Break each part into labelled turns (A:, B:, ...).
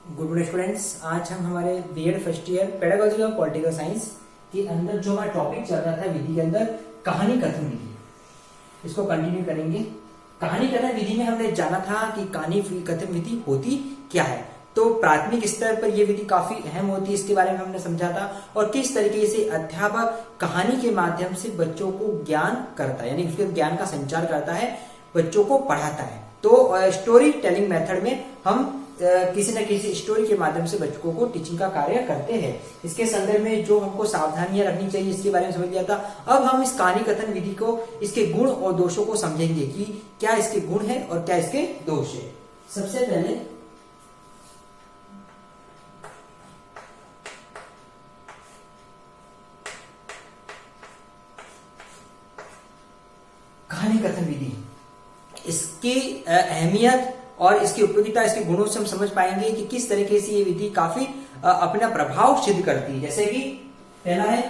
A: Good morning students. आज हम हमारे BEd first year pedagogy of political science के अंदर जो हमारा टॉपिक चल रहा था विधि के अंदर कहानी कथन विधि, इसको कंटिन्यू करेंगे। कहानी कथन विधि में हमने जाना था कि कहानी कथन विधि होती क्या है। तो प्राथमिक स्तर पर यह विधि काफी अहम होती है, इसके बारे में हमने समझा था और किस तरीके से अध्यापक कहानी के माध्यम से बच्चों को ज्ञान करता है, यानी उसके ज्ञान का संचार करता है, बच्चों को पढ़ाता है। तो स्टोरी टेलिंग मेथड में हम किसी न किसी स्टोरी के माध्यम से बच्चों को टीचिंग का कार्य करते हैं। इसके संदर्भ में जो हमको सावधानियां रखनी चाहिए इसके बारे में समझ लिया था। अब हम इस कहानी कथन विधि को, इसके गुण और दोषों को समझेंगे कि क्या इसके गुण है और क्या इसके दोष है। सबसे पहले कहानी कथन विधि, इसकी अहमियत और इसकी उपयोगिता, इसके गुणों से हम समझ पाएंगे कि किस तरीके से ये विधि काफी अपना प्रभाव सिद्ध करती है। जैसे कि पहला है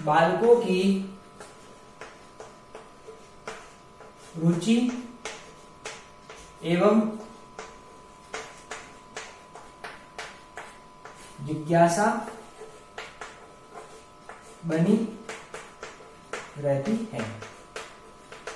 A: बालकों की रुचि एवं जिज्ञासा बनी रहती है।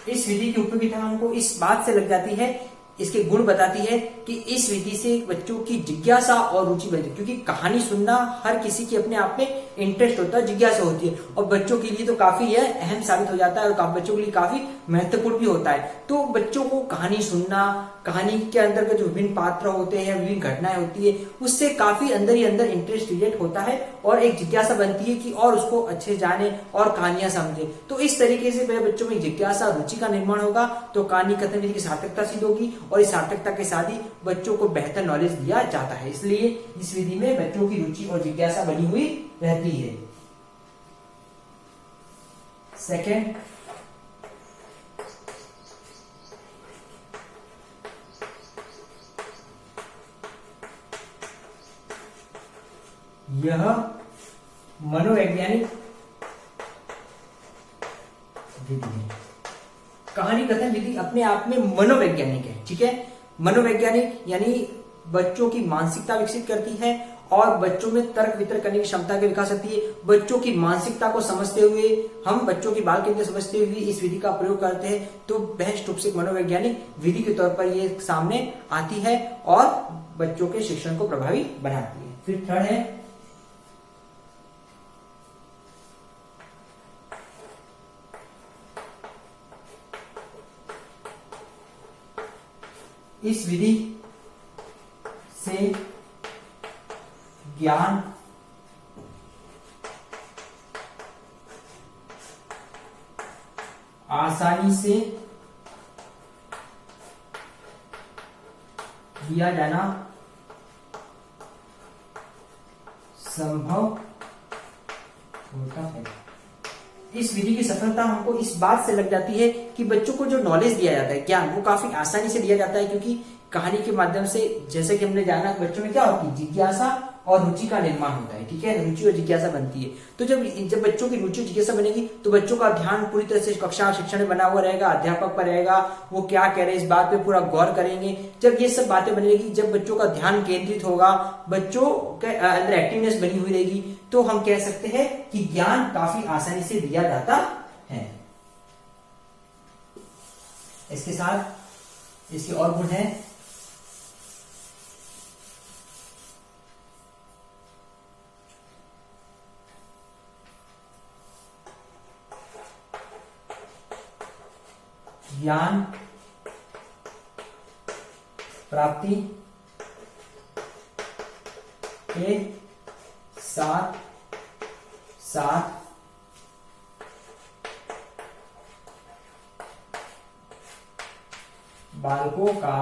A: इस विधि की उपयोगिता हमको इस बात से लग जाती है, इसके गुण बताती है कि इस विधि से बच्चों की जिज्ञासा और रुचि बढ़ती है, क्योंकि कहानी सुनना हर किसी की अपने आप में इंटरेस्ट होता है, जिज्ञासा होती है और बच्चों के लिए तो काफी यह अहम साबित हो जाता है और बच्चों के लिए काफी महत्वपूर्ण भी होता है। तो बच्चों को कहानी सुनना, कहानी के अंदर के जो विभिन्न पात्र होते हैं, विभिन्न घटनाएं होती है, उससे काफी अंदर ही अंदर इंटरेस्ट क्रिएट होता है और एक जिज्ञासा बनती है कि और उसको अच्छे जाने और कहानियां समझे। तो इस तरीके से बच्चों में जिज्ञासा रुचि का निर्माण होगा तो कहानी कथन विधि की सार्थकता सिद्ध होगी और इस सार्थकता के साथ ही बच्चों को बेहतर नॉलेज दिया जाता है। इसलिए इस विधि में बच्चों की रुचि और जिज्ञासा बनी हुई रहती है। सेकेंड, यह मनोवैज्ञानिक विधि है। कहानी कथन विधि अपने आप में मनोवैज्ञानिक है, ठीक है। मनोवैज्ञानिक यानी बच्चों की मानसिकता विकसित करती है और बच्चों में तर्क वितर्क करने की क्षमता का विकास होती है। बच्चों की मानसिकता को समझते हुए, हम बच्चों की बाल केंद्र समझते हुए इस विधि का प्रयोग करते हैं तो बेस्ट रूप से मनोवैज्ञानिक विधि के तौर पर ये सामने आती है और बच्चों के शिक्षण को प्रभावी बनाती है। फिर थर्ड है इस विधि से ज्ञान आसानी से दिया जाना संभव होता है। इस विधि की सफलता हमको इस बात से लग जाती है कि बच्चों को जो नॉलेज दिया जाता है, ज्ञान, वो काफी आसानी से दिया जाता है, क्योंकि कहानी के माध्यम से जैसे कि हमने जाना बच्चों में क्या होती है, जिज्ञासा और रुचि का निर्माण होता है, ठीक है। रुचि और जिज्ञासा बनती है तो जब बच्चों की रुचि और जिज्ञासा बनेगी तो बच्चों का ध्यान पूरी तरह से कक्षा शिक्षण में बना हुआ रहेगा, अध्यापक पर रहेगा, वो क्या कह रहे हैं इस बात पे पूरा गौर करेंगे। जब ये सब बातें बनेगी, जब बच्चों का ध्यान केंद्रित होगा, बच्चों के अंदर एक्टिवनेस बनी हुई रहेगी, तो हम कह सकते हैं कि ज्ञान काफी आसानी से दिया जाता है। इसके साथ इसके और गुण है ज्ञान प्राप्ति के साथ साथ बालकों का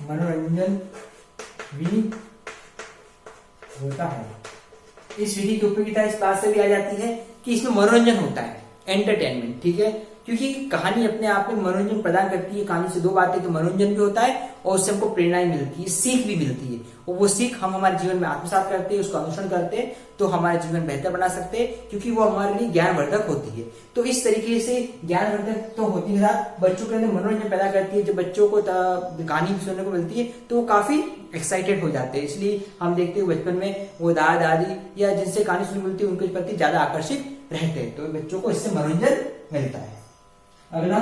A: मनोरंजन भी होता है। इस विधि की उपयोगिता इस बात से भी आ जाती है कि इसमें मनोरंजन होता है, एंटरटेनमेंट, ठीक है। क्योंकि कहानी अपने आप में मनोरंजन प्रदान करती है। कहानी से दो बातें, तो मनोरंजन भी होता है और उससे हमको प्रेरणा मिलती है, सीख भी मिलती है, और वो सीख हम हमारे जीवन में आत्मसात करते हैं, उसको अनुसरण करते हैं, तो हमारा जीवन बेहतर बना सकते हैं, क्योंकि वो हमारे लिए ज्ञानवर्धक होती है। तो इस तरीके से ज्ञानवर्धक तो होती है, साथ बच्चों के अंदर मनोरंजन पैदा करती है। जब बच्चों को कहानी सुनने को मिलती है तो वो काफी एक्साइटेड हो जाते हैं। इसलिए हम देखते हैं बचपन में वो दादा दादी या जिनसे कहानी सुनने को मिलती है उनके प्रति ज्यादा आकर्षित रहते हैं, तो बच्चों को इससे मनोरंजन मिलता है। अगला,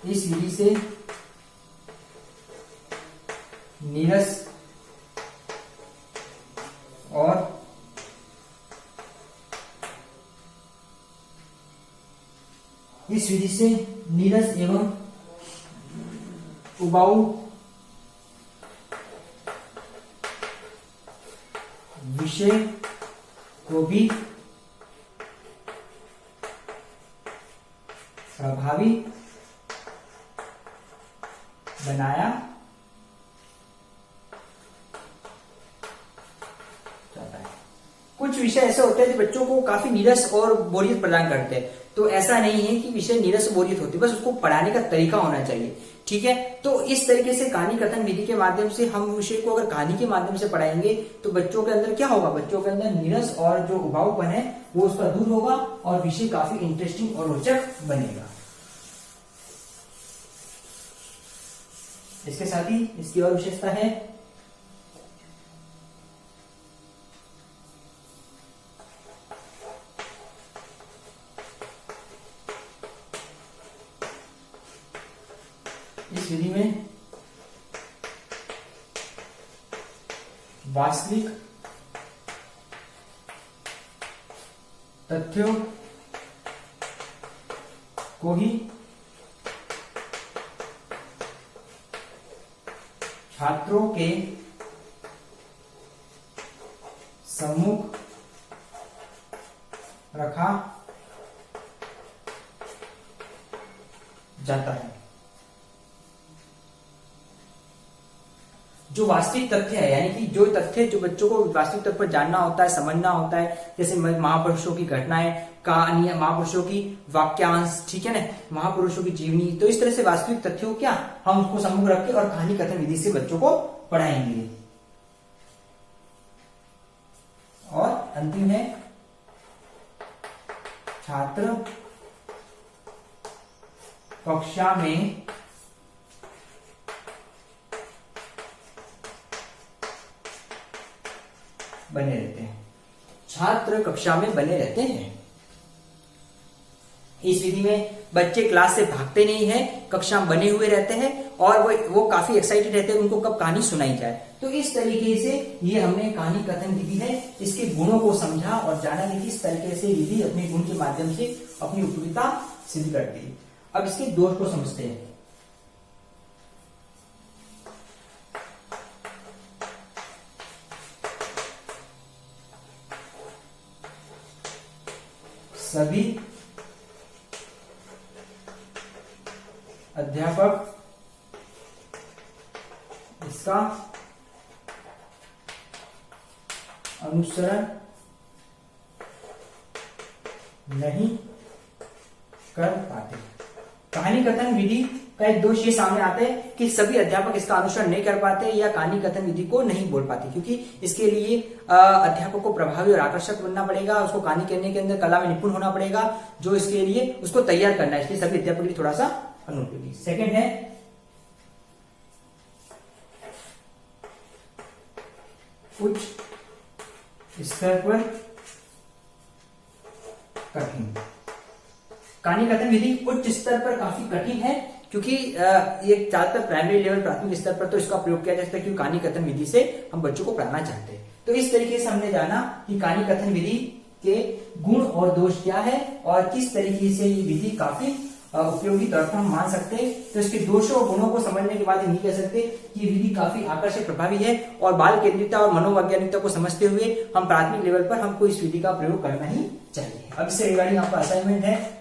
A: इस विधि से नीरस और इस विधि से नीरस एवं उबाऊ विषय को भी प्रभावी बनाया जाता है। कुछ विषय ऐसे होते हैं जो बच्चों को काफी नीरस और बोरियत प्रदान करते हैं, तो ऐसा नहीं है कि विषय नीरस और बोरियत होती है, बस उसको पढ़ाने का तरीका होना चाहिए। ठीक है, तो इस तरीके से कहानी कथन विधि के माध्यम से हम विषय को अगर कहानी के माध्यम से पढ़ाएंगे तो बच्चों के अंदर क्या होगा, बच्चों के अंदर नीरस और जो उबाऊपन है वो उसका दूर होगा और विषय काफी इंटरेस्टिंग और रोचक बनेगा। इसके साथ ही इसकी और विशेषता है इस विधि में वास्तविक तथ्यों को ही छात्रों के सम्मुख रखा जाता है। जो वास्तविक तथ्य है, यानी कि जो तथ्य जो बच्चों को वास्तविक तौर पर जानना होता है, समझना होता है, जैसे महापुरुषों की घटनाएं, कहानियां, महापुरुषों की वाक्यांश, ठीक है ना, महापुरुषों की जीवनी, तो इस तरह से वास्तविक तथ्यों क्या हम उसको सम्मुख रख के और कहानी कथन विधि से बच्चों को पढ़ाएंगे। और अंतिम है छात्र कक्षा में बने रहते हैं। छात्र कक्षा में बने रहते हैं। इस विधि में बच्चे क्लास से भागते नहीं हैं, कक्षा में बने हुए रहते हैं और वो काफी एक्साइटेड रहते हैं उनको कब कहानी सुनाई जाए। तो इस तरीके से ये हमने कहानी कथन विधि है, इसके गुणों को समझा और जाना कि किस तरीके से विधि अपने गुण के माध्यम से अपनी उपयोगिता सिद्ध करती है। अब इसके दोष को समझते हैं। सभी अध्यापक इसका अनुसरण नहीं कर पाते। कहानी कथन विधि का एक दोष ये सामने आता है कि सभी अध्यापक इसका अनुसरण नहीं कर पाते या कहानी कथन विधि को नहीं बोल पाते, क्योंकि इसके लिए अध्यापक को प्रभावी और आकर्षक बनना पड़ेगा, उसको कहानी कहने के अंदर कला में निपुण होना पड़ेगा, जो इसके लिए उसको तैयार करना है। इसलिए सभी अध्यापक के लिए थोड़ा सा अनुपयोगी। सेकंड है उच्च स्तर पर कठिन। कहानी कथन विधि उच्च स्तर पर काफी कठिन है, क्योंकि ये ज्यादातर प्राइमरी लेवल, प्राथमिक स्तर पर तो इसका प्रयोग किया जा सकता है, क्योंकि कहानी कथन विधि से हम बच्चों को पढ़ाना चाहते हैं। तो इस तरीके से हमने जाना कि कहानी कथन विधि के गुण और दोष क्या है और किस तरीके से ये विधि काफी उपयोगी तौर पर हम मान सकते हैं। तो इसके दोषों और गुणों को समझने के बाद नहीं कह सकते कि ये विधि काफी आकर्षक प्रभावी है, और बाल केंद्रिता और मनोवैज्ञानिकता को समझते हुए हम प्राथमिक लेवल पर हमको इस विधि का प्रयोग करना ही चाहिए। अब इससे रिगार्डिंग आपका असाइनमेंट है,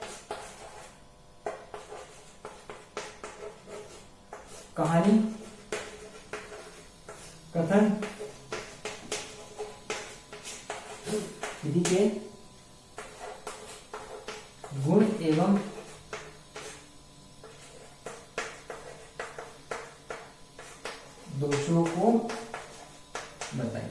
A: कहानी कथन विधि के गुण एवं दोषों को बताइए।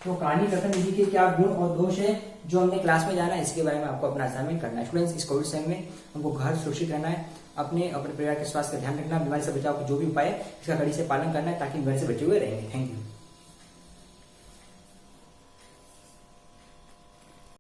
A: तो कहानी कथन विधि के क्या गुण और दोष है जो हमने क्लास में जाना है, इसके बारे में आपको अपना असाइनमेंट करना है। स्टूडेंट्स, इस कोविड समय में हमको घर सुरक्षित रहना है, अपने परिवार के स्वास्थ्य का ध्यान रखना, बीमारी से बचाव के जो भी उपाय है इसका कड़ी से पालन करना है ताकि बीमारी से बचे हुए रहेंगे। Thank you.